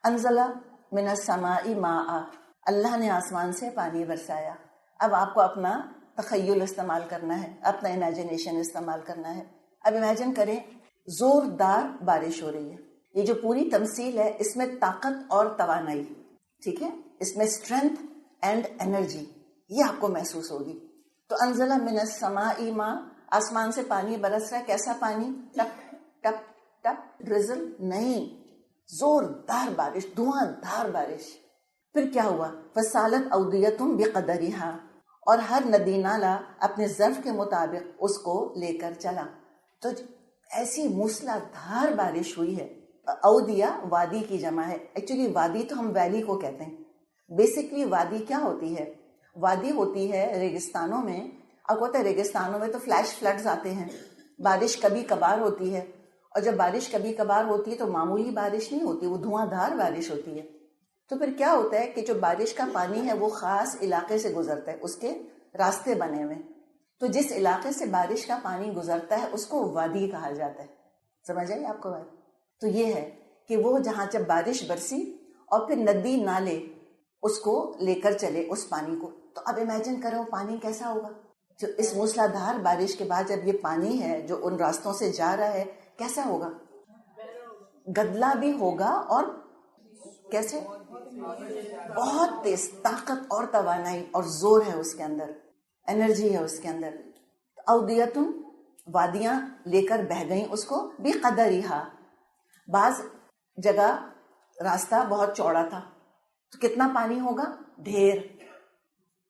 انزلہ من السماء ماء، اللہ نے آسمان سے پانی برسایا. اب آپ کو اپنا تخیل استعمال کرنا ہے، اپنا امیجنیشن استعمال کرنا ہے. اب امیجن کریں زوردار بارش ہو رہی ہے. یہ جو پوری تمثیل ہے اس میں طاقت اور توانائی، ٹھیک ہے، اس میں اسٹرینتھ اینڈ انرجی یہ آپ کو محسوس ہوگی. تو انزلہ من السماء ماء، آسمان سے پانی برس رہا ہے. کیسا پانی؟ ٹپ ٹپ ٹپ، ڈرزل نہیں، زوردار بارش، دھواں دھار بارش. پھر کیا ہوا؟ فسالت اودیۃ بقدرہا، اور ہر ندی نالا اپنے ظرف کے مطابق اس کو لے کر چلا. تو ایسی موسلا دھار بارش ہوئی ہے. اودیہ وادی کی جمع ہے. ایکچولی وادی تو ہم ویلی کو کہتے ہیں. بیسکلی وادی کیا ہوتی ہے؟ وادی ہوتی ہے ریگستانوں میں. اب ہوتا ہے ریگستانوں میں تو فلیش فلڈز آتے ہیں، بارش کبھی کبھار ہوتی ہے. اور جب بارش کبھی کبھار ہوتی ہے تو معمولی بارش نہیں ہوتی، وہ دھواں دھار بارش ہوتی ہے. تو پھر کیا ہوتا ہے کہ جو بارش کا پانی ہے وہ خاص علاقے سے گزرتا ہے، اس کے راستے بنے ہوئے. تو جس علاقے سے بارش کا پانی گزرتا ہے اس کو وادی کہا جاتا ہے. سمجھ آئی آپ کو بات؟ تو یہ ہے کہ وہ جہاں جب بارش برسی اور پھر ندی نالے اس کو لے کر چلے اس پانی کو. تو اب امیجن کرو پانی کیسا ہوگا جو اس موسلا دھار بارش کے بعد جب یہ پانی ہے جو ان راستوں سے جا رہا ہے کیسا ہوگا؟ گدلا بھی ہوگا اور کیسے؟ بہت تیز طاقت اور توانائی اور زور ہے اس کے اندر، انرجی ہے اس کے اندر. اودیتن، وادیاں لے کر بہہ گئیں اس کو، بقدرہا. بعض جگہ راستہ بہت چوڑا تھا تو کتنا پانی ہوگا؟ ڈھیر،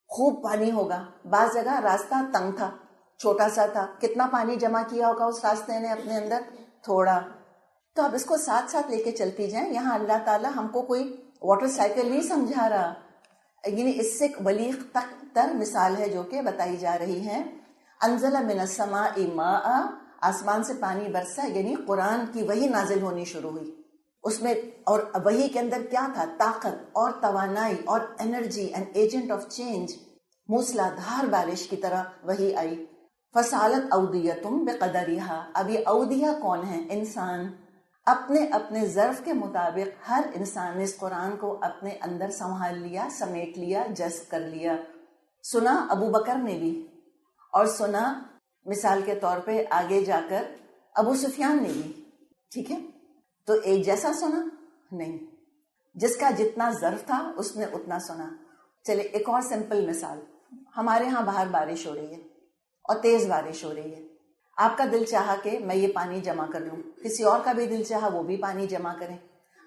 خوب پانی ہوگا. بعض جگہ راستہ تنگ تھا، چھوٹا سا تھا، کتنا پانی جمع کیا ہوگا اس راستے نے اپنے اندر؟ تھوڑا. تو اب اس کو ساتھ ساتھ لے کے چلتی جائیں. یہاں اللہ تعالیٰ ہم کو کوئی واٹر سائیکل نہیں سمجھا رہا، یعنی اس سے بلیغ تر مثال ہے جو کہ بتائی جا رہی ہے. انزل من السماء ماء، آسمان سے پانی برسا، یعنی قرآن کی وحی نازل ہونی شروع ہوئی اس میں. اور وحی کے اندر کیا تھا؟ طاقت اور توانائی اور energy, an agent of change. موسلا دھار بارش کی طرح وحی آئی. فسالت اودیۃ بقدرہا. اب یہ اودیہ کون ہے؟ انسان. اپنے اپنے ظرف کے مطابق ہر انسان نے اس قرآن کو اپنے اندر سنبھال لیا، سمیٹ لیا، جذب کر لیا. سنا ابو بکر نے بھی، اور سنا مثال کے طور پہ آگے جا کر ابو سفیان نے بھی. ٹھیک ہے، تو ایک جیسا سنا نہیں، جس کا جتنا ظرف تھا اس نے اتنا سنا. چلے ایک اور سمپل مثال. ہمارے ہاں باہر بارش ہو رہی ہے اور تیز بارش ہو رہی ہے. آپ کا دل چاہا کہ میں یہ پانی جمع کر لوں، کسی اور کا بھی دل چاہا وہ بھی پانی جمع کریں.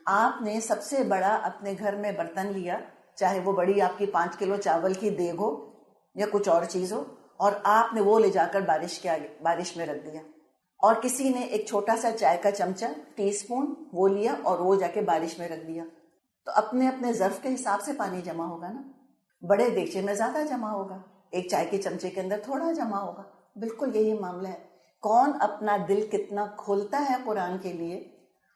آپ نے سب سے بڑا اپنے گھر میں برتن لیا، چاہے وہ بڑی آپ کی 5 کلو چاول کی دیگ ہو یا کچھ اور چیز ہو، اور آپ نے وہ لے جا کر بارش میں رکھ دیا. اور کسی نے ایک چھوٹا سا چائے کا چمچہ، ٹی اسپون، وہ لیا اور وہ جا کے بارش میں رکھ دیا. تو اپنے اپنے ظرف کے حساب سے پانی جمع ہوگا نا. بڑے دیگچے میں زیادہ جمع ہوگا، ایک چائے کے چمچے کے اندر تھوڑا جمع ہوگا. بالکل یہی معاملہ ہے. کون اپنا دل کتنا کھولتا ہے قرآن کے لیے،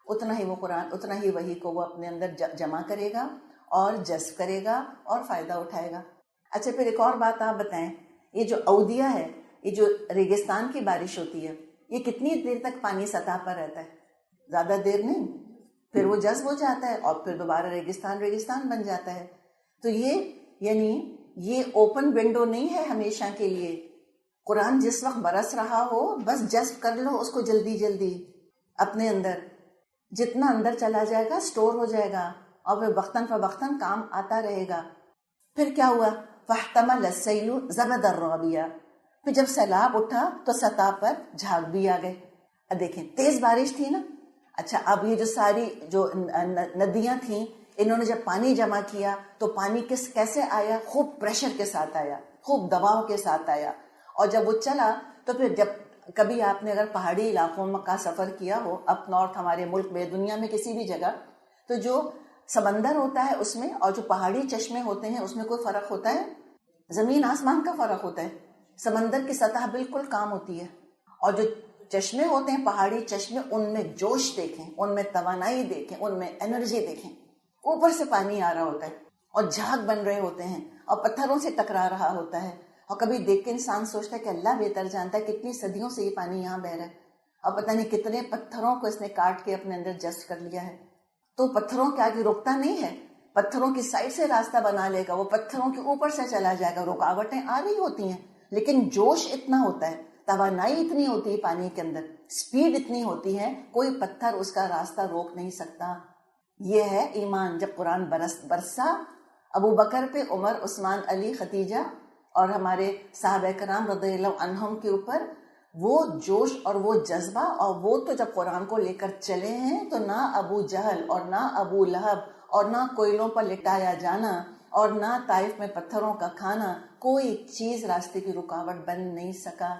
اتنا ہی وہ قرآن، اتنا ہی وحی کو وہ اپنے اندر جمع کرے گا اور جذب کرے گا اور فائدہ اٹھائے گا. اچھا پھر ایک اور بات آپ بتائیں، یہ جو اودیہ ہے، یہ جو ریگستان کی بارش ہوتی ہے، یہ کتنی دیر تک پانی سطح پر رہتا ہے؟ زیادہ دیر نہیں، پھر وہ جذب ہو جاتا ہے اور پھر دوبارہ ریگستان بن جاتا ہے. تو یہ یعنی یہ اوپن ونڈو نہیں ہے ہمیشہ کے لیے. قرآن جس وقت برس رہا ہو بس جذب کر لو اس کو جلدی جلدی اپنے اندر. جتنا اندر چلا جائے گا سٹور ہو جائے گا اور پھر وقتاً فوقتاً کام آتا رہے گا. پھر کیا ہوا؟ فاحتمل السیل زبدا رابیا. پھر جب سیلاب اٹھا تو سطح پر جھاگ بھی آ گئے. اب دیکھیں تیز بارش تھی نا. اچھا اب یہ جو ساری جو ندیاں تھیں، انہوں نے جب پانی جمع کیا تو پانی کیسے آیا؟ خوب پریشر کے ساتھ آیا، خوب دباؤ کے ساتھ آیا. اور جب وہ چلا تو پھر جب کبھی آپ نے اگر پہاڑی علاقوں کا سفر کیا ہو، اپ نارتھ ہمارے ملک میں، دنیا میں کسی بھی جگہ، تو جو سمندر ہوتا ہے اس میں اور جو پہاڑی چشمے ہوتے ہیں اس میں کوئی فرق ہوتا ہے؟ زمین آسمان کا فرق ہوتا ہے. سمندر کی سطح بالکل کام ہوتی ہے، اور جو چشمے ہوتے ہیں پہاڑی چشمے، ان میں جوش دیکھیں، ان میں توانائی دیکھیں، ان میں انرجی دیکھیں. اوپر سے پانی آ رہا ہوتا ہے اور جھاگ بن رہے ہوتے ہیں اور پتھروں سے ٹکرا رہا ہوتا ہے. اور کبھی دیکھ کے انسان سوچتا ہے کہ اللہ بہتر جانتا ہے کتنی صدیوں سے یہ پانی یہاں بہ رہا ہے اور پتہ نہیں کتنے پتھروں کو اس نے کاٹ کے اپنے اندر جذب کر لیا ہے. تو پتھروں کے آگے رکتا نہیں ہے، پتھروں کی سائڈ سے راستہ بنا لے گا، وہ پتھروں کے اوپر سے چلا جائے گا. رکاوٹیں آ رہی ہوتی ہیں لیکن جوش اتنا ہوتا ہے، توانائی اتنی ہوتی ہے پانی کے اندر، سپیڈ اتنی ہوتی ہے، کوئی پتھر اس کا راستہ روک نہیں سکتا. یہ ہے ایمان. جب قرآن برسا ابو بکر پہ، عمر، عثمان، علی، خدیجہ اور ہمارے صحابہ کرام رضی اللہ عنہم کے اوپر، وہ جوش اور وہ جذبہ، اور وہ تو جب قرآن کو لے کر چلے ہیں تو نہ ابو جہل اور نہ ابو لہب اور نہ کوئلوں پر لٹایا جانا اور نہ طائف میں پتھروں کا کھانا، کوئی چیز راستے کی رکاوٹ بن نہیں سکا.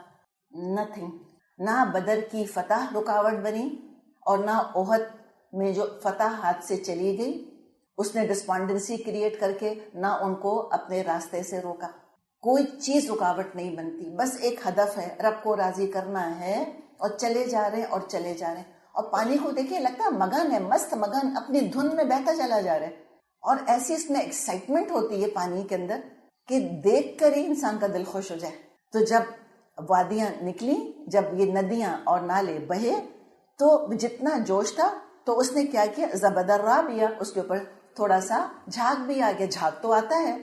نتھنگ. نہ بدر کی فتح رکاوٹ بنی اور نہ احد میں جو فتح ہاتھ سے چلی گئی اس نے ڈسپانڈنسی کریٹ کر کے نہ ان کو اپنے راستے سے روکا. کوئی چیز رکاوٹ نہیں بنتی، بس ایک ہدف ہے، رب کو راضی کرنا ہے، اور چلے جا رہے ہیں اور چلے جا رہے ہیں. اور پانی کو دیکھیں، لگتا ہے مگن ہے، مست مگن، اپنی دھن میں بہتا چلا جا رہا ہے. اور ایسی اس میں ایکسائٹمنٹ ہوتی ہے پانی کے اندر کہ دیکھ کر ہی انسان کا دل خوش ہو جائے. تو جب وادیاں نکلی، جب یہ ندیاں اور نالے بہے تو جتنا جوش تھا تو اس نے کیا کیا، زبدر رابیہ، اس کے اوپر تھوڑا سا جھاگ بھی آ گیا. جھاگ تو آتا ہے.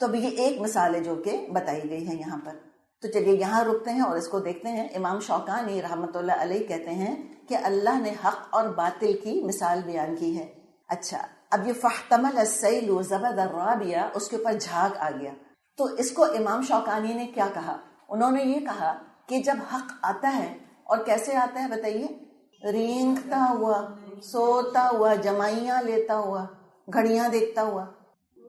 تو اب یہ ایک مثال ہے جو کہ بتائی گئی ہے یہاں پر. تو چلیے یہاں رکتے ہیں اور اس کو دیکھتے ہیں. امام شوکانی رحمۃ اللہ علیہ کہتے ہیں کہ اللہ نے حق اور باطل کی مثال بیان کی ہے. اچھا، اب یہ فاحتمل السیل زبد الرابیہ، اس کے اوپر جھاگ آ گیا. تو اس کو امام شوکانی نے کیا کہا؟ انہوں نے یہ کہا کہ جب حق آتا ہے، اور کیسے آتا ہے بتائیے؟ رینگتا ہوا، سوتا ہوا، جمائیاں لیتا ہوا، گھڑیاں دیکھتا ہوا،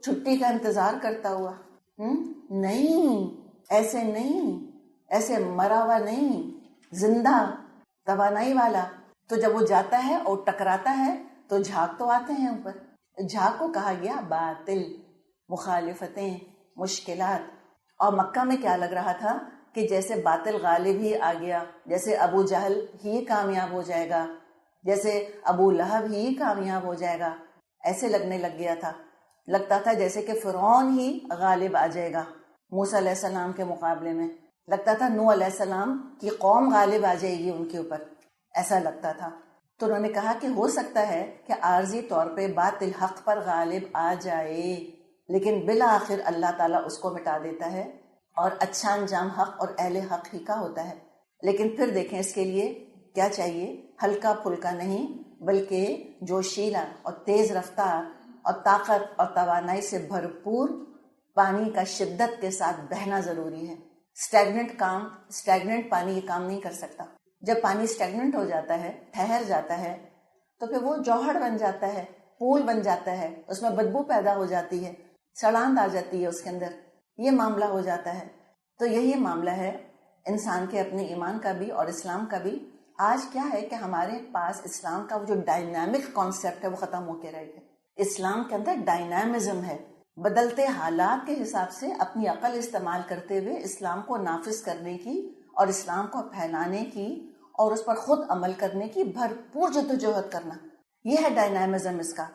چھٹی کا انتظار کرتا ہوا. نہیں، ایسے نہیں، ایسے مرا ہوا نہیں، زندہ، توانائی والا. تو جب وہ جاتا ہے اور ٹکراتا ہے تو جھاگ تو آتے ہیں اوپر. جھاگ کو کہا گیا باطل، مخالفتیں، مشکلات. اور مکہ میں کیا لگ رہا تھا کہ جیسے باطل غالب ہی آ گیا، جیسے ابو جہل ہی کامیاب ہو جائے گا، جیسے ابو لہب ہی کامیاب ہو جائے گا. ایسے لگنے لگ گیا تھا. لگتا تھا جیسے کہ فرعون ہی غالب آ جائے گا موسیٰ علیہ السلام کے مقابلے میں. لگتا تھا نوح علیہ السلام کی قوم غالب آ جائے گی ان کے اوپر، ایسا لگتا تھا. تو انہوں نے کہا کہ ہو سکتا ہے کہ عارضی طور پہ باطل حق پر غالب آ جائے، لیکن بالآخر اللہ تعالیٰ اس کو مٹا دیتا ہے اور اچھا انجام حق اور اہل حق ہی کا ہوتا ہے. لیکن پھر دیکھیں اس کے لیے کیا چاہیے، ہلکا پھلکا نہیں بلکہ جوشیلا اور تیز رفتار اور طاقت اور توانائی سے بھرپور پانی کا شدت کے ساتھ بہنا ضروری ہے. اسٹیگننٹ پانی یہ کام نہیں کر سکتا. جب پانی اسٹیگننٹ ہو جاتا ہے، ٹھہر جاتا ہے، تو پھر وہ جوہر بن جاتا ہے، پول بن جاتا ہے، اس میں بدبو پیدا ہو جاتی ہے، سڑاند آ جاتی ہے اس کے اندر، یہ معاملہ ہو جاتا ہے. تو یہی معاملہ ہے انسان کے اپنے ایمان کا بھی اور اسلام کا بھی. آج کیا ہے کہ ہمارے پاس اسلام کا وہ جو ڈائنامک کانسیپٹ ہے وہ ختم ہو کے رہ گیا. اسلام کے اندر ڈائنامزم ہے. بدلتے حالات کے حساب سے اپنی عقل استعمال کرتے ہوئے اسلام کو نافذ کرنے کی اور اسلام کو پھیلانے کی اور اس پر خود عمل کرنے کی بھرپور جدوجہد کرنا، یہ ہے ڈائنامزم اس کا.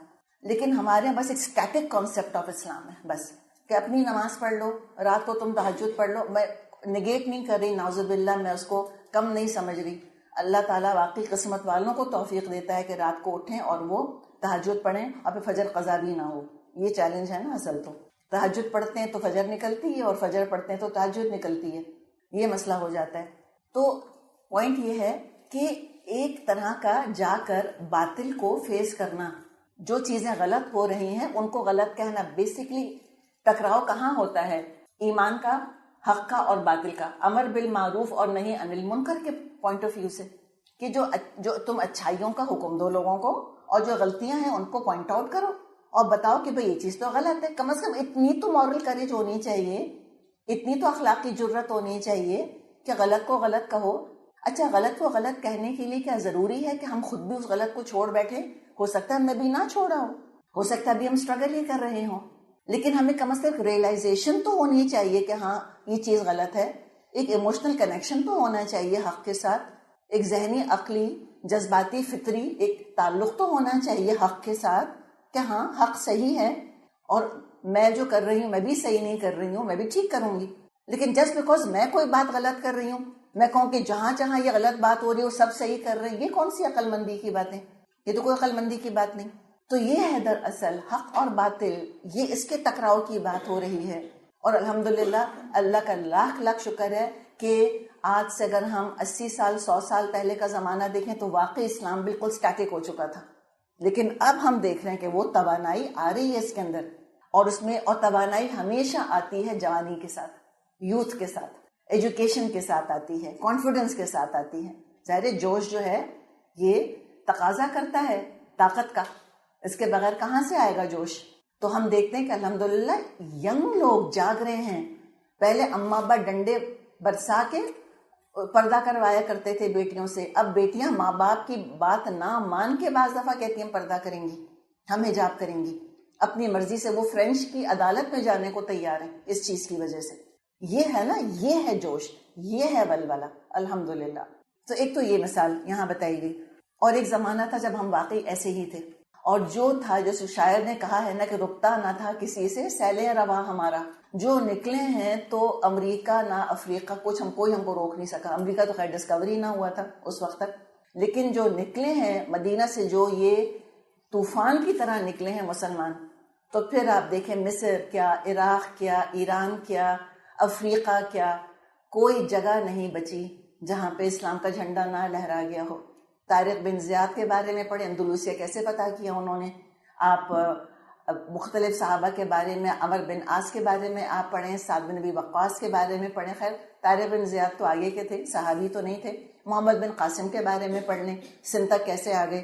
لیکن ہمارے بس ایک اسٹیٹک کانسیپٹ آف اسلام ہے، بس کہ اپنی نماز پڑھ لو، رات کو تم تہجد پڑھ لو. میں نگیٹ نہیں کر رہی، نعوذ باللہ، میں اس کو کم نہیں سمجھ رہی. اللہ تعالیٰ واقعی قسمت والوں کو توفیق دیتا ہے کہ رات کو اٹھیں اور وہ تہجد پڑھیں اور پھر فجر قضا بھی نہ ہو. یہ چیلنج ہے نا اصل. تو تہجد پڑھتے ہیں تو فجر نکلتی ہے اور فجر پڑھتے ہیں تو تہجد نکلتی ہے، یہ مسئلہ ہو جاتا ہے. تو پوائنٹ یہ ہے کہ ایک طرح کا جا کر باطل کو فیس کرنا، جو چیزیں غلط ہو رہی ہیں ان کو غلط کہنا. بیسکلی ٹکراؤ کہاں ہوتا ہے؟ ایمان کا، حق کا اور باطل کا، امر بالمعروف اور نہی عن المنکر کے پوائنٹ آف ویو سے، کہ جو تم اچھائیوں کا حکم دو لوگوں کو اور جو غلطیاں ہیں ان کو پوائنٹ آؤٹ کرو اور بتاؤ کہ بھئی یہ چیز تو غلط ہے. کم از کم اتنی تو مورل کریج ہونی چاہیے، اتنی تو اخلاقی جرت ہونی چاہیے کہ غلط کو غلط کہو. اچھا، غلط کو غلط کہنے کے لیے کیا ضروری ہے کہ ہم خود بھی اس غلط کو چھوڑ بیٹھے؟ ہو سکتا ہے ہم نے بھی نہ چھوڑا ہو سکتا ہے ابھی ہم اسٹرگل ہی کر رہے ہوں، لیکن ہمیں کم از کم ریئلائزیشن تو ہونی چاہیے کہ ہاں یہ چیز غلط ہے. ایک ایموشنل کنیکشن تو ہونا چاہیے حق کے ساتھ، ایک ذہنی، عقلی، جذباتی، فطری ایک تعلق تو ہونا چاہیے حق کے ساتھ کہ ہاں حق صحیح ہے اور میں جو کر رہی ہوں میں بھی صحیح نہیں کر رہی ہوں، میں بھی ٹھیک کروں گی. لیکن جسٹ بیکاز میں کوئی بات غلط کر رہی ہوں میں کہوں کہ جہاں جہاں یہ غلط بات ہو رہی ہے وہ سب صحیح کر رہے ہیں، یہ کون سی عقل مندی کی باتیں؟ یہ تو کوئی عقل مندی کی بات نہیں. تو یہ ہے دراصل حق اور باطل، یہ اس کے ٹکراؤ کی بات ہو رہی ہے. اور الحمدللہ اللہ کا لاکھ لاکھ شکر ہے کہ آج سے اگر ہم 80 سال 100 سال پہلے کا زمانہ دیکھیں تو واقعی اسلام بالکل سٹیٹک ہو چکا تھا. لیکن اب ہم دیکھ رہے ہیں کہ وہ توانائی آ رہی ہے اس کے اندر، اور اس میں اور توانائی ہمیشہ آتی ہے جوانی کے ساتھ، یوتھ کے ساتھ، ایجوکیشن کے ساتھ آتی ہے، کانفیڈنس کے ساتھ آتی ہے. ظاہر جوش جو ہے یہ تقاضا کرتا ہے طاقت کا، اس کے بغیر کہاں سے آئے گا جوش؟ تو ہم دیکھتے ہیں کہ الحمدللہ ینگ لوگ جاگ رہے ہیں. پہلے اماں ابا ڈنڈے برسا کے پردہ کروایا کرتے تھے بیٹیوں سے، اب بیٹیاں ماں باپ کی بات نہ مان کے بعض دفعہ کہتی ہیں پردہ کریں گی، ہم حجاب کریں گی، اپنی مرضی سے. وہ فرینچ کی عدالت میں جانے کو تیار ہیں اس چیز کی وجہ سے. یہ ہے نا، یہ ہے جوش، یہ ہے ولولہ الحمدللہ. تو ایک تو یہ مثال یہاں بتائی گئی. اور ایک زمانہ تھا جب ہم واقعی ایسے ہی تھے، اور جو تھا جیسے شاعر نے کہا ہے نا کہ رکتا نہ تھا کسی سے سیلے روا ہمارا. جو نکلے ہیں تو امریکہ نہ افریقہ، کوئی ہم کو روک نہیں سکا. امریکہ تو خیر ڈسکوری نہ ہوا تھا اس وقت تک، لیکن جو نکلے ہیں مدینہ سے، جو یہ طوفان کی طرح نکلے ہیں مسلمان، تو پھر آپ دیکھیں مصر کیا، عراق کیا، ایران کیا، افریقہ کیا، کوئی جگہ نہیں بچی جہاں پہ اسلام کا جھنڈا نہ لہرا گیا ہو. طارق بن زیاد کے بارے میں پڑھیں، اندلوسیہ کیسے فتح کیا انہوں نے. آپ مختلف صحابہ کے بارے میں، عمر بن عاص کے بارے میں آپ پڑھیں، سعد بن ابی وقاص کے بارے میں پڑھیں. خیر طارق بن زیاد تو آگے کے تھے، صحابی تو نہیں تھے. محمد بن قاسم کے بارے میں پڑھ لیں، سندھ تک کیسے آ گئے.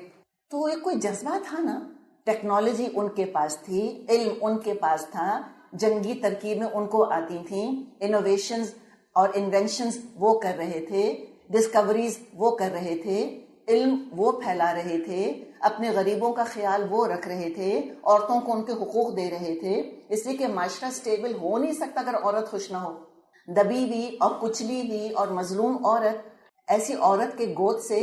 تو ایک کوئی جذبہ تھا نا، ٹیکنالوجی ان کے پاس تھی، علم ان کے پاس تھا، جنگی ترکیبیں ان کو آتی تھیں، انوویشنز اور انوینشنز وہ کر رہے تھے، ڈسکوریز وہ کر رہے تھے، علم وہ پھیلا رہے تھے، اپنے غریبوں کا خیال وہ رکھ رہے تھے، عورتوں کو ان کے حقوق دے رہے تھے. اس لیے کہ معاشرہ سٹیبل ہو نہیں سکتا اگر عورت خوش نہ ہو. دبی ہوئی اور کچلی ہوئی اور مظلوم عورت، ایسی عورت کے گود سے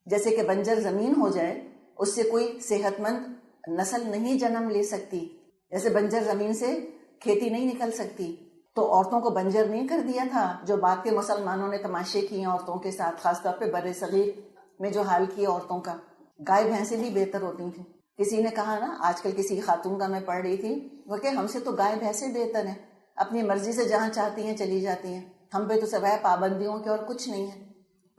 جیسے کہ بنجر زمین ہو جائے، اس سے کوئی صحت مند نسل نہیں جنم لے سکتی. جیسے بنجر زمین سے کھیتی نہیں نکل سکتی، تو عورتوں کو بنجر نہیں کر دیا تھا. جو بات کے مسلمانوں نے تماشے کیے عورتوں کے ساتھ، خاص طور پہ بر صغیر میں جو حال کیا عورتوں کا، گائے بھینسیں بھی بہتر ہوتی تھیں. کسی نے کہا نا، آج کل کسی خاتون کا میں پڑھ رہی تھی، وہ کہ ہم سے تو گائے بھینسیں بہتر ہیں، اپنی مرضی سے جہاں چاہتی ہیں چلی جاتی ہیں، ہم پہ تو سوائے پابندیوں کے اور کچھ نہیں ہے.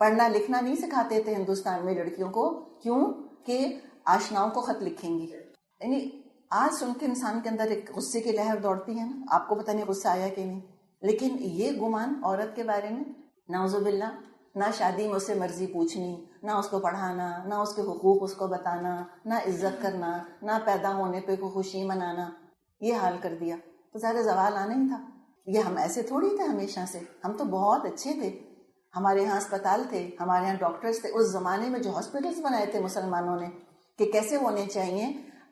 پڑھنا لکھنا نہیں سکھاتے تھے ہندوستان میں لڑکیوں کو، کیوں کہ آشناؤں کو خط لکھیں گی. یعنی آج سن کے انسان کے اندر ایک غصے کی لہر دوڑتی ہے نا. آپ کو پتہ نہیں غصہ آیا کہ نہیں، لیکن یہ گمان عورت کے بارے میں، نعوذ باللہ، نہ شادی میں اس سے مرضی پوچھنی، نہ اس کو پڑھانا، نہ اس کے حقوق اس کو بتانا، نہ عزت کرنا، نہ پیدا ہونے پہ کوئی خوشی منانا، یہ حال کر دیا. تو ظاہر زوال آنا ہی تھا. یہ ہم ایسے تھوڑی تھے ہمیشہ سے، ہم تو بہت اچھے تھے. ہمارے یہاں اسپتال تھے، ہمارے یہاں ڈاکٹرز تھے. اس زمانے میں جو ہاسپٹلس بنائے تھے مسلمانوں نے کہ کیسے ہونے چاہیے،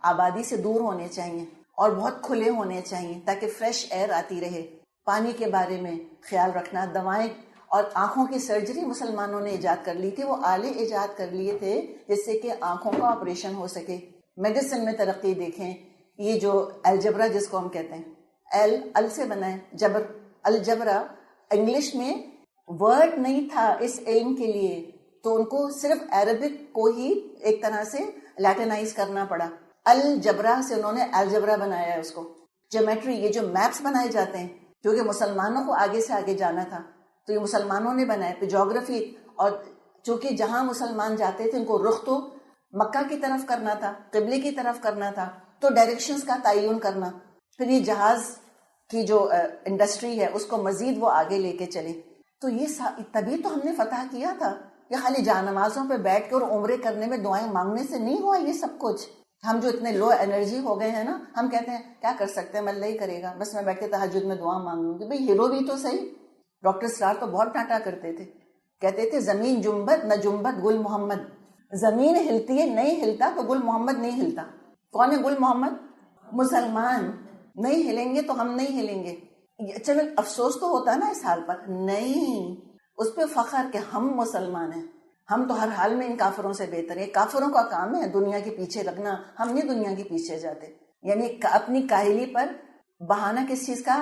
آبادی سے دور ہونے چاہیے اور بہت کھلے ہونے چاہیے تاکہ فریش ایئر آتی رہے. پانی کے بارے میں خیال رکھنا، دوائیں اور آنکھوں کی سرجری مسلمانوں نے ایجاد کر لی تھی. وہ آلے ایجاد کر لیے تھے جس سے کہ آنکھوں کا آپریشن ہو سکے. میڈیسن میں ترقی دیکھیں، یہ جو الجبرا جس کو ہم کہتے ہیں، ال سے بنا ہے جبر، الجبرا انگلش میں ورڈ نہیں تھا اس علم کے لیے، تو ان کو صرف عربک کو ہی ایک طرح سے لیٹنائز کرنا پڑا. الجبرا سے انہوں نے الجبرا بنایا ہے اس کو. جیومیٹری، یہ جو میپس بنائے جاتے ہیں، کیونکہ مسلمانوں کو آگے سے آگے جانا تھا تو یہ مسلمانوں نے بنائے. پھر جغرافی، اور چونکہ جہاں مسلمان جاتے تھے ان کو رخ تو مکہ کی طرف کرنا تھا، قبلے کی طرف کرنا تھا، تو ڈائریکشنز کا تعین کرنا. پھر یہ جہاز کی جو انڈسٹری ہے اس کو مزید وہ آگے لے کے چلے. تو یہ تبھی تو ہم نے فتح کیا تھا. یہ خالی جانمازوں پہ بیٹھ کے اور عمرے کرنے میں دعائیں مانگنے سے نہیں ہوا یہ سب کچھ. ہم جو اتنے لو انرجی ہو گئے ہیں نا، ہم کہتے ہیں کیا کر سکتے ہیں، اللہ ہی کرے گا، بس میں بیٹھ کے تہجد میں دعا مانگوں گی. بھئی ہیرو بھی تو صحیح. ڈاکٹر سرار تو بہت ڈانٹا کرتے تھے، کہتے تھے زمین جنبت نہ جنبت گل محمد. زمین ہلتی ہے، نہیں ہلتا تو گل محمد نہیں ہلتا. کون ہے گل محمد؟ مسلمان. نہیں ہلیں گے تو ہم نہیں ہلیں گے. چلو افسوس تو ہوتا نا اس حال پر، نہیں، اس پہ فخر کہ ہم مسلمان ہیں، ہم تو ہر حال میں ان کافروں سے بہتر ہیں. کافروں کا کام ہے دنیا کے پیچھے لگنا، ہم نہیں دنیا کے پیچھے جاتے. یعنی اپنی کاہلی پر بہانہ کس چیز کا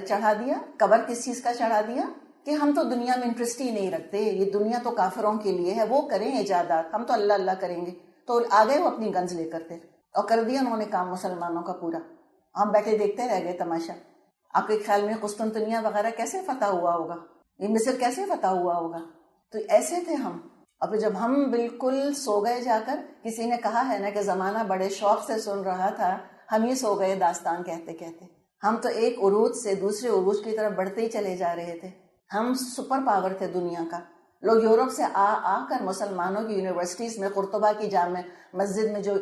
چڑھا دیا، کور کس چیز کا چڑھا دیا کہ ہم تو دنیا میں انٹرسٹ ہی نہیں رکھتے، یہ دنیا تو کافروں کے لیے ہے، وہ کریں ایجادات، ہم تو اللہ اللہ کریں گے. تو آ گئے وہ اپنی گنز لے کرتے. اور کر دیا انہوں نے کام مسلمانوں کا پورا. ہم بیٹھے دیکھتے رہ گئے تماشا. آپ کے خیال میں قسطنطنیہ وغیرہ کیسے فتح ہوا ہوگا, یہ مصر کیسے فتح ہوا ہوگا؟ تو ایسے تھے ہم. اور پھر جب ہم بالکل سو گئے جا کر, کسی نے کہا ہے نا کہ زمانہ بڑے شوق سے سن رہا تھا, ہم ہی سو گئے داستان کہتے کہتے. ہم تو ایک عروج سے دوسرے عروج کی طرف بڑھتے ہی چلے جا رہے تھے. ہم سپر پاور تھے دنیا کا. لوگ یورپ سے آ کر مسلمانوں کی یونیورسٹیز میں, قرطبہ کی جامع مسجد میں جو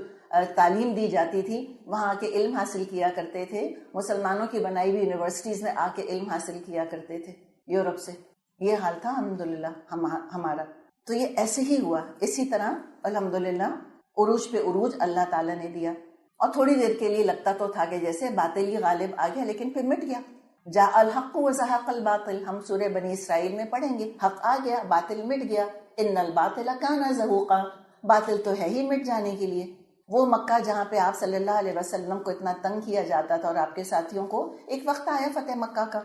تعلیم دی جاتی تھی وہاں آ کے علم حاصل کیا کرتے تھے. مسلمانوں کی بنائی ہوئی یونیورسٹیز میں آ کے علم حاصل کیا کرتے تھے یورپ سے. یہ حال تھا الحمدللہ ہمارا. تو یہ ایسے ہی ہوا. اسی طرح الحمدللہ عروج پہ عروج اللہ تعالیٰ نے دیا. اور تھوڑی دیر کے لیے لگتا تو تھا کہ جیسے باطل ہی غالب آ گیا, لیکن پھر مٹ گیا. جاء الحق وزهق الباطل, ہم سورہ بنی اسرائیل میں پڑھیں گے. حق آ گیا, باطل مٹ گیا. ان الباطل کان زہوقا, باطل تو ہے ہی مٹ جانے کے لیے. وہ مکہ جہاں پہ آپ صلی اللہ علیہ وسلم کو اتنا تنگ کیا جاتا تھا اور آپ کے ساتھیوں کو, ایک وقت آیا فتح مکہ کا,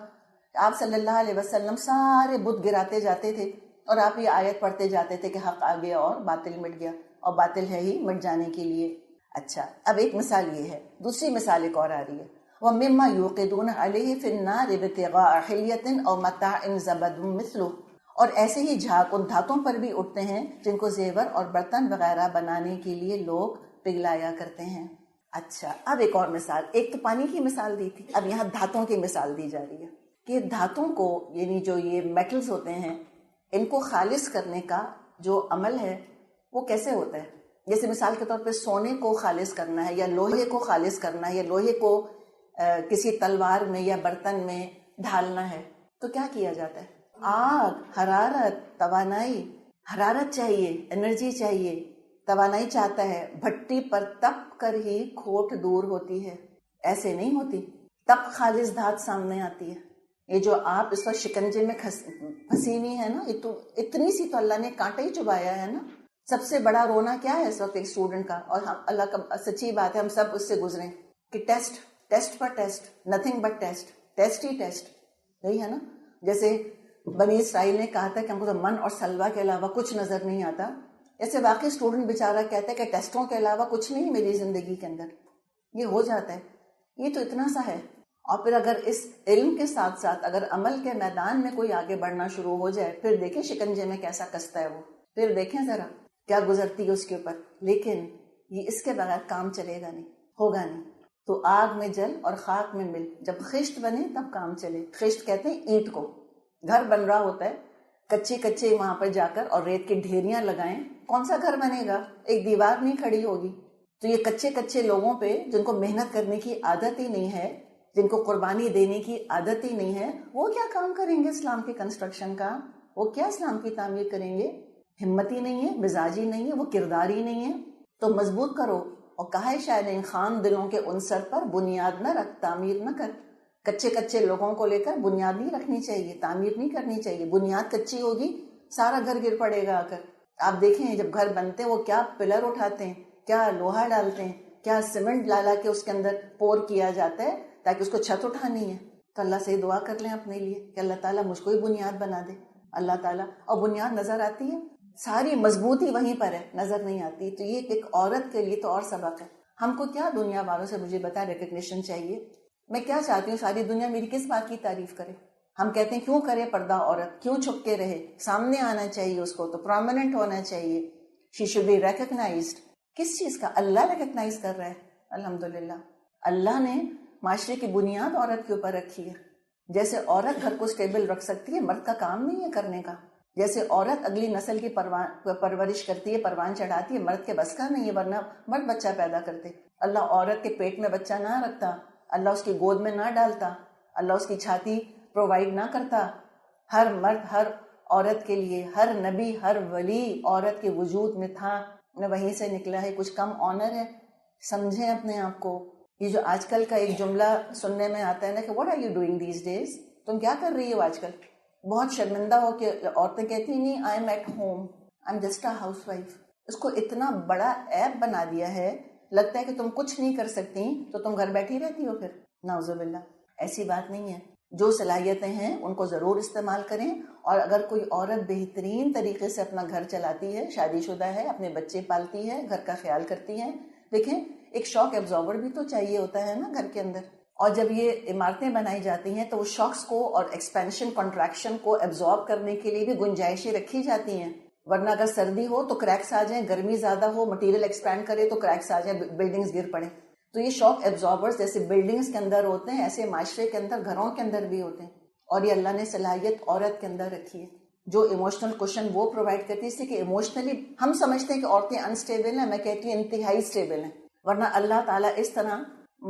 آپ صلی اللہ علیہ وسلم سارے بت گراتے جاتے تھے اور آپ یہ آیت پڑھتے جاتے تھے کہ حق آ گیا اور باطل مٹ گیا, اور باطل ہے ہی مٹ جانے کے لیے. اچھا, اب ایک مثال یہ ہے. دوسری مثال ایک اور آ رہی ہے. وَمِمَّا يُوقِدُونَ عَلَيْهِ فِي النَّارِ ابْتِغَاءَ حِلْيَةٍ أَوْ مَتَاعٍ زَبَدٌ مِثْلُهُ, اور ایسے ہی جھاگ ان دھاتوں پر بھی اٹھتے ہیں جن کو زیور اور برتن وغیرہ بنانے کے لیے لوگ پگھلایا کرتے ہیں. اچھا, اب ایک اور مثال. ایک تو پانی کی مثال دی تھی, اب یہاں دھاتوں کی مثال دی جا رہی ہے کہ دھاتوں کو, یعنی جو یہ میٹلز ہوتے ہیں, ان کو خالص کرنے کا جو عمل ہے وہ کیسے ہوتا ہے. جیسے مثال کے طور پہ سونے کو خالص کرنا ہے یا لوہے کو خالص کرنا ہے یا لوہے کو کسی تلوار میں یا برتن میں ڈھالنا ہے, تو کیا کیا جاتا ہے؟ آگ, حرارت, توانائی. حرارت چاہیے, انرجی چاہیے, توانائی چاہتا ہے. بھٹی پر تپ کر ہی کھوٹ دور ہوتی ہے, ایسے نہیں ہوتی. تب خالص دھات سامنے آتی ہے. یہ جو آپ اس وقت شکنجے میں پھنسی ہوئی ہے نا, یہ تو اتنی سی تو اللہ نے کانٹا ہی چبایا ہے نا. سب سے بڑا رونا کیا ہے اس وقت ایک اسٹوڈنٹ کا, اور ہم اللہ کا سچی بات ہے ہم سب اس سے گزرے کہ test per test, nothing but test he test. یہی ہے نا, جیسے بنی اسرائیل نے کہا تھا کہ ہم کو تو من اور سلوہ کے علاوہ کچھ نظر نہیں آتا, ایسے واقعی اسٹوڈنٹ بیچارہ کہتا ہے کہ ٹیسٹوں کے علاوہ کچھ نہیں میری زندگی کے اندر. یہ ہو جاتا ہے, یہ تو اتنا سا ہے. اور پھر اگر اس علم کے ساتھ ساتھ اگر عمل کے میدان میں کوئی آگے بڑھنا شروع ہو جائے, پھر دیکھیں شکنجے میں کیسا کستا ہے وہ, پھر دیکھیں ذرا کیا گزرتی ہے اس کے اوپر. لیکن یہ اس کے بغیر کام چلے گا نہیں, ہوگا نہیں. تو آگ میں جل اور خاک میں مل, جب خشت بنے تب کام چلے. خشت کہتے ہیں اینٹ کو. گھر بن رہا ہوتا ہے, کچے وہاں پر جا کر اور ریت کی ڈھیریاں لگائیں, کون سا گھر بنے گا؟ ایک دیوار نہیں کھڑی ہوگی. تو یہ کچے لوگوں پہ جن کو محنت کرنے کی عادت ہی نہیں ہے, جن کو قربانی دینے کی عادت ہی نہیں ہے, وہ کیا کام کریں گے اسلام کے کنسٹرکشن کا؟ وہ کیا اسلام کی تعمیر کریں گے؟ ہمت ہی نہیں ہے, مزاج ہی نہیں ہے, وہ کردار ہی نہیں ہے. تو مضبوط کرو. اور کہا ہے شاید ان خان دلوں کے عنصر پر بنیاد نہ رکھ, تعمیر نہ کر. کچے لوگوں کو لے کر بنیاد نہیں رکھنی چاہیے, تعمیر نہیں کرنی چاہیے. بنیاد کچی ہوگی, سارا گھر گر پڑے گا آ کر. آپ دیکھیں جب گھر بنتے ہیں وہ کیا پلر اٹھاتے ہیں, کیا لوہا ڈالتے ہیں, کیا سیمنٹ لا کے اس کے اندر پور کیا جاتا ہے تاکہ اس کو چھت اٹھانی ہے. تو اللہ سے دعا کر لیں اپنے لیے کہ اللہ تعالیٰ مجھ کو ہی بنیاد بنا دے. اللہ تعالیٰ, اور بنیاد نظر آتی ہے, ساری مضبوطی وہیں پر ہے, نظر نہیں آتی. تو یہ ایک عورت کے لیے تو اور سبق ہے. ہم کو کیا دنیا والوں سے مجھے بتا ریکگنیشن چاہیے. میں کیا چاہتی ہوں ساری دنیا میری کس بات کی تعریف کرے. ہم کہتے ہیں کیوں کرے پردہ عورت, کیوں چھپ کے رہے, سامنے آنا چاہیے اس کو, تو پرومیننٹ ہونا چاہیے. She should be recognised. کس چیز کا؟ اللہ ریکگنائز کر رہا ہے. الحمدللہ اللہ نے معاشرے کی بنیاد عورت کے اوپر رکھی ہے. جیسے عورت گھر کو اسٹیبل رکھ سکتی ہے, مرد کا کام نہیں ہے کرنے کا. جیسے عورت اگلی نسل کی پرورش کرتی ہے, پروان چڑھاتی ہے, مرد کے بس کا نہیں ہے, ورنہ مرد بچہ پیدا کرتے. اللہ عورت کے پیٹ میں بچہ نہ رکھتا, اللہ اس کی گود میں نہ ڈالتا, اللہ اس کی چھاتی پرووائڈ نہ کرتا. ہر مرد ہر عورت کے لیے, ہر نبی ہر ولی عورت کے وجود میں تھا, وہیں سے نکلا ہے. کچھ کم آنر ہے؟ سمجھیں اپنے آپ کو. یہ جو آج کل کا ایک جملہ سننے میں آتا ہے نا کہ what are you doing these days, تم کیا کر رہی ہو آج کل. بہت شرمندہ ہو کہ عورتیں کہتی نہیں I am at home, I am just a housewife. اس کو اتنا بڑا ایپ بنا دیا ہے, لگتا ہے کہ تم کچھ نہیں کر سکتی تو تم گھر بیٹھی رہتی ہو. پھر نعوذ باللہ, ایسی بات نہیں ہے. جو صلاحیتیں ہیں ان کو ضرور استعمال کریں. اور اگر کوئی عورت بہترین طریقے سے اپنا گھر چلاتی ہے, شادی شدہ ہے, اپنے بچے پالتی ہے, گھر کا خیال کرتی ہے, دیکھیں ایک شاک ایبزاربر بھی تو چاہیے ہوتا ہے نا گھر کے اندر. اور جب یہ عمارتیں بنائی جاتی ہیں تو وہ شاکس کو اور ایکسپینشن کنٹریکشن کو ایبزارب کرنے کے لیے بھی گنجائشیں رکھی جاتی ہیں. ورنہ اگر سردی ہو تو کریکس آ جائیں, گرمی زیادہ ہو مٹیریل ایکسپینڈ کرے تو کریکس آ جائیں, بلڈنگز گر پڑیں. تو یہ شاک ایبزاربرز جیسے بلڈنگز کے اندر ہوتے ہیں ایسے معاشرے کے اندر گھروں کے اندر بھی ہوتے ہیں. اور یہ اللہ نے صلاحیت عورت کے اندر رکھی ہے جو ایموشنل کوشن وہ پرووائڈ کرتی ہے. اس لیے کہ ایموشنلی ہم سمجھتے ہیں کہ عورتیں انسٹیبل ہیں, میں کہتی ہوں انتہائی اسٹیبل ہیں. ورنہ اللہ تعالیٰ اس طرح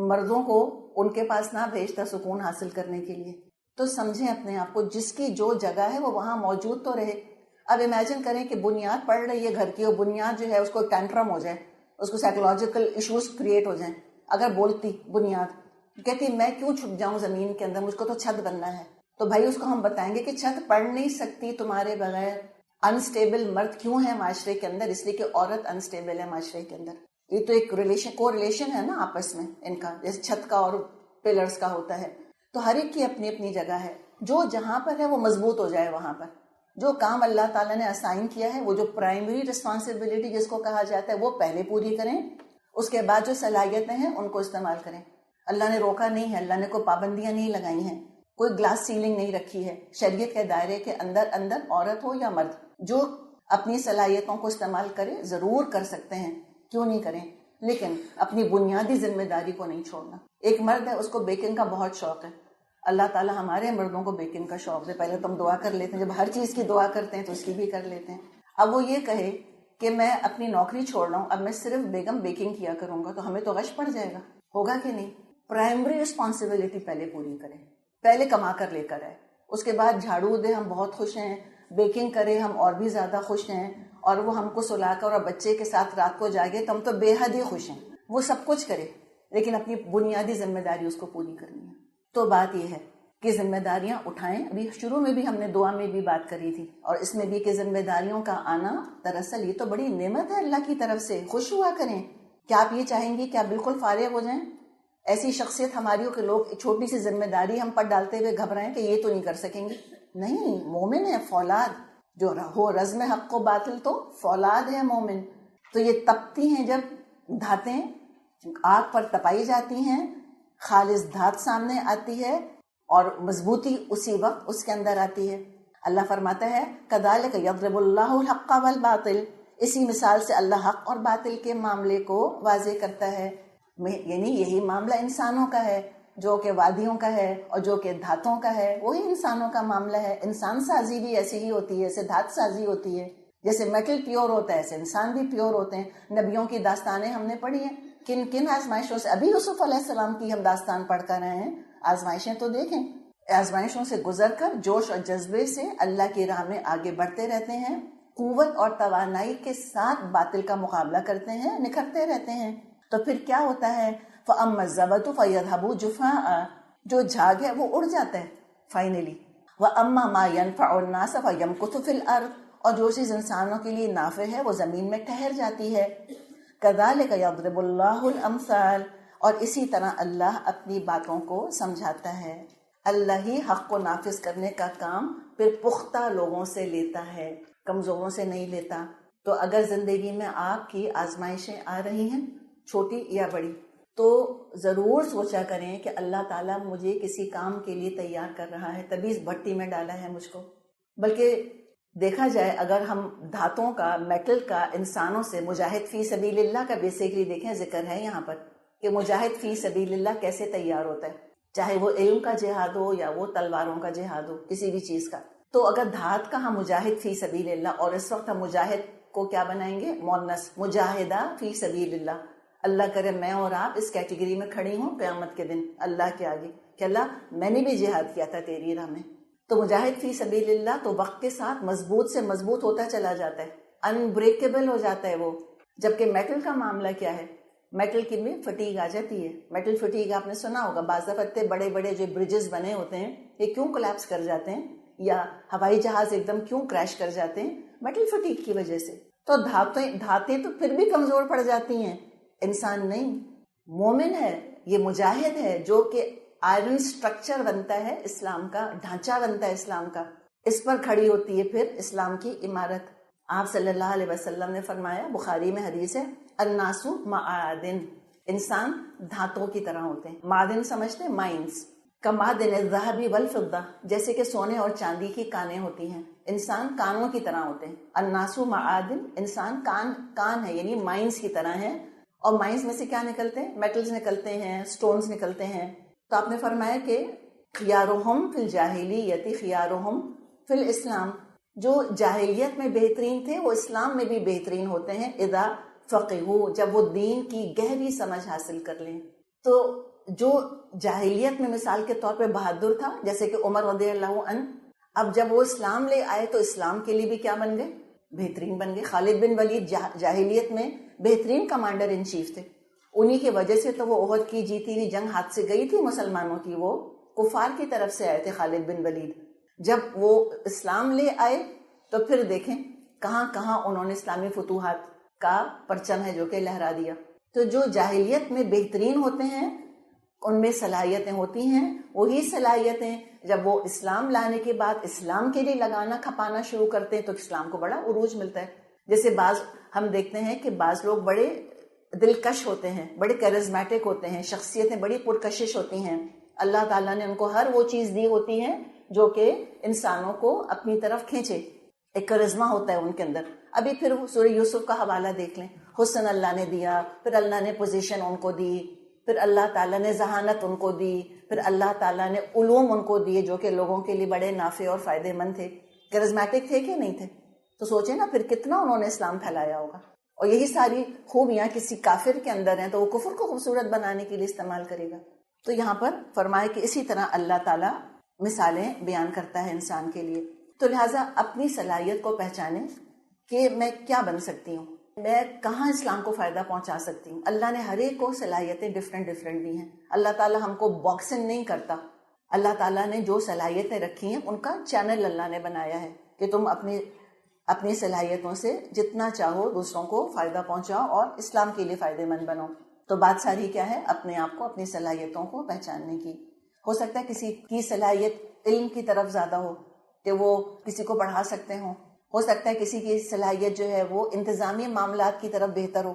مردوں کو ان کے پاس نہ بھیجتا سکون حاصل کرنے کے لیے. تو سمجھیں اپنے آپ کو, جس کی جو جگہ ہے وہ وہاں موجود تو رہے. اب امیجن کریں کہ بنیاد پڑ رہی ہے گھر کی, اور بنیاد جو ہے اس کو ٹینٹرم ہو جائے, اس کو سائیکولوجیکل ایشوز کریٹ ہو جائیں. اگر بولتی بنیاد کہتی میں کیوں چھپ جاؤں زمین کے اندر, مجھ کو تو چھت بننا ہے, تو بھائی اس کو ہم بتائیں گے کہ چھت پڑ نہیں سکتی تمہارے بغیر. انسٹیبل مرد کیوں ہے معاشرے کے اندر؟ اس لیے کہ عورت انسٹیبل ہے معاشرے کے اندر. یہ تو ایک کو ریلیشن ہے نا آپس میں ان کا, جیسے چھت کا اور پلرز کا ہوتا ہے. تو ہر ایک کی اپنی اپنی جگہ ہے, جو جہاں پر ہے وہ مضبوط ہو جائے وہاں پر. جو کام اللہ تعالیٰ نے اسائن کیا ہے, وہ جو پرائمری رسپانسبلٹی جس کو کہا جاتا ہے, وہ پہلے پوری کریں. اس کے بعد جو صلاحیتیں ہیں ان کو استعمال کریں. اللہ نے روکا نہیں ہے, اللہ نے کوئی پابندیاں نہیں لگائی ہیں, کوئی گلاس سیلنگ نہیں رکھی ہے. شریعت کے دائرے کے اندر عورت ہو یا مرد جو اپنی صلاحیتوں کو استعمال کرے ضرور کر سکتے ہیں, کیوں نہیں کریں, لیکن اپنی بنیادی ذمہ داری کو نہیں چھوڑنا. ایک مرد ہے اس کو بیکنگ کا بہت شوق ہے, اللہ تعالیٰ ہمارے مردوں کو بیکنگ کا شوق دے. پہلے تو ہم دعا کر لیتے ہیں, جب ہر چیز کی دعا کرتے ہیں تو اس کی بھی کر لیتے ہیں. اب وہ یہ کہے کہ میں اپنی نوکری چھوڑ رہا ہوں, اب میں صرف بیگم بیکنگ کیا کروں گا, تو ہمیں تو غش پڑ جائے گا, ہوگا کہ نہیں. پرائمری رسپانسبلٹی پہلے پوری کریں, پہلے کما کر لے کر آئے, اس کے بعد جھاڑو دے ہم بہت خوش ہیں, بیکنگ کرے ہم اور بھی زیادہ خوش ہیں, اور وہ ہم کو سلا کر اور بچے کے ساتھ رات کو جاگے تو ہم تو بے حد ہی خوش ہیں. وہ سب کچھ کرے لیکن اپنی بنیادی ذمہ داری اس کو پوری کرنی ہے. تو بات یہ ہے کہ ذمہ داریاں اٹھائیں. ابھی شروع میں بھی ہم نے دعا میں بھی بات کری تھی, اور اس میں بھی کہ ذمہ داریوں کا آنا دراصل یہ تو بڑی نعمت ہے اللہ کی طرف سے. خوش ہوا کریں. کیا آپ یہ چاہیں گی کہ آپ بالکل فارغ ہو جائیں؟ ایسی شخصیت ہماری ہو کہ لوگ چھوٹی سی ذمہ داری ہم پر ڈالتے ہوئے گھبرائیں کہ یہ تو نہیں کر سکیں گے. نہیں, مومن ہے فولاد, جو ہو رزم حق و باطل تو فولاد ہے مومن. تو یہ تپتی ہیں جب دھاتیں, آگ پر تپائی جاتی ہیں, خالص دھات سامنے آتی ہے اور مضبوطی اسی وقت اس کے اندر آتی ہے. اللہ فرماتا ہے کذالک یضرب اللہ الحق والباطل, اسی مثال سے اللہ حق اور باطل کے معاملے کو واضح کرتا ہے. یعنی یہی معاملہ انسانوں کا ہے, جو کہ وادیوں کا ہے اور جو کہ دھاتوں کا ہے, وہی انسانوں کا معاملہ ہے. انسان سازی بھی ایسی ہی ہوتی ہے, ایسے دھات سازی ہوتی ہے. جیسے میٹل پیور ہوتا ہے ایسے انسان بھی پیور ہوتے ہیں. نبیوں کی داستانیں ہم نے پڑھی ہیں, کن کن آزمائشوں سے. ابھی یوسف علیہ السلام کی ہم داستان پڑھ کر رہے ہیں. آزمائشیں تو دیکھیں, آزمائشوں سے گزر کر جوش اور جذبے سے اللہ کی راہ میں آگے بڑھتے رہتے ہیں, قوت اور توانائی کے ساتھ باطل کا مقابلہ کرتے ہیں, نکھرتے رہتے ہیں. تو پھر کیا ہوتا ہے؟ فَأَمَّا الزَّبَدُ فَيَذْهَبُ جُفَاءً, جو جھاگ ہے وہ اڑ جاتا ہے فائنلی. وَأَمَّا مَا يَنْفَعُ النَّاسَ فَيَمْكُثُ فِي الْأَرْضِ, اور جو چیز انسانوں کے لیے نافع ہے وہ زمین میں ٹھہر جاتی ہے. كَذَلِكَ يَضْرِبُ اللَّهُ الْأَمْثَالَ, اور اسی طرح اللہ اپنی باتوں کو سمجھاتا ہے. اللہ ہی حق کو نافذ کرنے کا کام پھر پختہ لوگوں سے لیتا ہے, کمزوروں سے نہیں لیتا. تو اگر زندگی میں آپ کی آزمائشیں آ رہی ہیں چھوٹی یا بڑی, تو ضرور سوچا کریں کہ اللہ تعالیٰ مجھے کسی کام کے لیے تیار کر رہا ہے, تبھی اس بھٹی میں ڈالا ہے مجھ کو. بلکہ دیکھا جائے اگر ہم دھاتوں کا, میٹل کا, انسانوں سے, مجاہد فی سبیل اللہ کا بیسیکلی دیکھیں ذکر ہے یہاں پر کہ مجاہد فی سبیل اللہ کیسے تیار ہوتا ہے, چاہے وہ علم کا جہاد ہو یا وہ تلواروں کا جہاد ہو, کسی بھی چیز کا. تو اگر دھات کا ہم مجاہد فی سبیل اللہ, اور اس وقت ہم مجاہد کو کیا بنائیں گے؟ مونس, مجاہدہ فی سبیل اللہ. اللہ کرے میں اور آپ اس کیٹیگری میں کھڑی ہوں قیامت کے دن اللہ کے آگے کہ اللہ میں نے بھی جہاد کیا تھا تیری راہ میں. تو مجاہد فی سبیل اللہ تو وقت کے ساتھ مضبوط سے مضبوط ہوتا چلا جاتا ہے, انبریکیبل ہو جاتا ہے وہ. جبکہ میٹل کا معاملہ کیا ہے؟ میٹل کی میں فٹیگ آ جاتی ہے. میٹل فٹیگ آپ نے سنا ہوگا, بعض دفعہ بڑے بڑے جو برجز بنے ہوتے ہیں یہ کیوں کولیپس کر جاتے ہیں, یا ہوائی جہاز ایک دم کیوں کریش کر جاتے ہیں؟ میٹل فٹیگ کی وجہ سے. تو دھاتیں تو پھر بھی کمزور پڑ جاتی ہیں. انسان نہیں, مومن ہے, یہ مجاہد ہے جو کہ آئرن سٹرکچر بنتا ہے اسلام کا, ڈھانچہ بنتا ہے اسلام کا, اس پر کھڑی ہوتی ہے پھر اسلام کی عمارت. آپ صلی اللہ علیہ وسلم نے فرمایا, بخاری میں حدیث ہے, الناس معادن, انسان دھاتوں کی طرح ہوتے ہیں. معدن سمجھتے ہیں؟ مائنس. کمعدن الذهب والفضة، جیسے کہ سونے اور چاندی کی کانیں ہوتی ہیں. انسان کانوں کی طرح ہوتے ہیں. الناس معادن، انسان کان ہے یعنی مائنس کی طرح ہے. اور مائنس میں سے کیا نکلتے ہیں؟ میٹلز نکلتے ہیں، سٹونز نکلتے ہیں. تو آپ نے فرمایا کہ خیارہم فی الجاہلیت خیارہم فی الاسلام، جو جاہلیت میں بہترین تھے وہ اسلام میں بھی بہترین ہوتے ہیں. اذا فقہو، جب وہ دین کی گہری سمجھ حاصل کر لیں. تو جو جاہلیت میں مثال کے طور پہ بہادر تھا جیسے کہ عمر رضی اللہ عنہ، اب جب وہ اسلام لے آئے تو اسلام کے لیے بھی کیا بن گئے؟ بہترین بن گئے. خالد بن ولید جاہلیت میں بہترین کمانڈر ان چیف تھے. انہی کی وجہ سے تو وہ احد کی جیتی ہوئی جنگ ہاتھ سے گئی تھی مسلمانوں کی. وہ کفار کی طرف سے آئے تھے خالد بن ولید. جب وہ اسلام لے آئے تو پھر دیکھیں کہاں کہاں انہوں نے اسلامی فتوحات کا پرچم ہے جو کہ لہرا دیا. تو جو جاہلیت میں بہترین ہوتے ہیں ان میں صلاحیتیں ہوتی ہیں. وہی صلاحیتیں جب وہ اسلام لانے کے بعد اسلام کے لیے لگانا کھپانا شروع کرتے ہیں تو اسلام کو بڑا عروج ملتا ہے. جیسے بعض ہم دیکھتے ہیں کہ بعض لوگ بڑے دلکش ہوتے ہیں، بڑے کیرزمیٹک ہوتے ہیں، شخصیتیں بڑی پرکشش ہوتی ہیں. اللہ تعالیٰ نے ان کو ہر وہ چیز دی ہوتی ہے جو کہ انسانوں کو اپنی طرف کھینچے. ایک کرزما ہوتا ہے ان کے اندر. ابھی پھر سورہ یوسف کا حوالہ دیکھ لیں. حسن اللہ نے دیا، پھر اللہ نے پوزیشن ان کو دی، پھر اللہ تعالیٰ نے ذہانت ان کو دی، پھر اللہ تعالیٰ نے علوم ان کو دیے جو کہ لوگوں کے لیے بڑے نافع اور فائدے مند تھے. کرزمیٹک تھے کہ نہیں تھے؟ تو سوچیں نا پھر کتنا انہوں نے اسلام پھیلایا ہوگا. اور یہی ساری خوبیاں کسی کافر کے اندر ہیں تو وہ کفر کو خوبصورت بنانے کے لیے استعمال کرے گا. تو یہاں پر فرمائے کہ اسی طرح اللہ تعالیٰ مثالیں بیان کرتا ہے انسان کے لیے. تو لہٰذا اپنی صلاحیت کو پہچانیں کہ میں کیا بن سکتی ہوں، میں کہاں اسلام کو فائدہ پہنچا سکتی ہوں. اللہ نے ہر ایک کو صلاحیتیں ڈفرینٹ دی ہیں. اللہ تعالیٰ ہم کو باکسنگ نہیں کرتا. اللہ تعالیٰ نے جو صلاحیتیں رکھی ہیں ان کا چینل اللہ نے بنایا ہے کہ تم اپنی صلاحیتوں سے جتنا چاہو دوسروں کو فائدہ پہنچاؤ اور اسلام کے لیے فائدے مند بنو. تو بات ساری کیا ہے؟ اپنے آپ کو، اپنی صلاحیتوں کو پہچاننے کی. ہو سکتا ہے کسی کی صلاحیت علم کی طرف زیادہ ہو کہ وہ کسی کو پڑھا سکتے ہوں. ہو سکتا ہے کسی کی صلاحیت جو ہے وہ انتظامی معاملات کی طرف بہتر ہو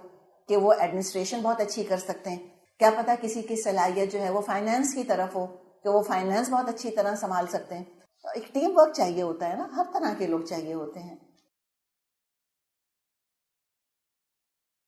کہ وہ ایڈمنسٹریشن بہت اچھی کر سکتے ہیں. کیا پتہ کسی کی صلاحیت جو ہے وہ فائنانس کی طرف ہو کہ وہ فائنانس بہت اچھی طرح سنبھال سکتے ہیں. ایک ٹیم ورک چاہیے ہوتا ہے نا، ہر طرح کے لوگ چاہیے ہوتے ہیں.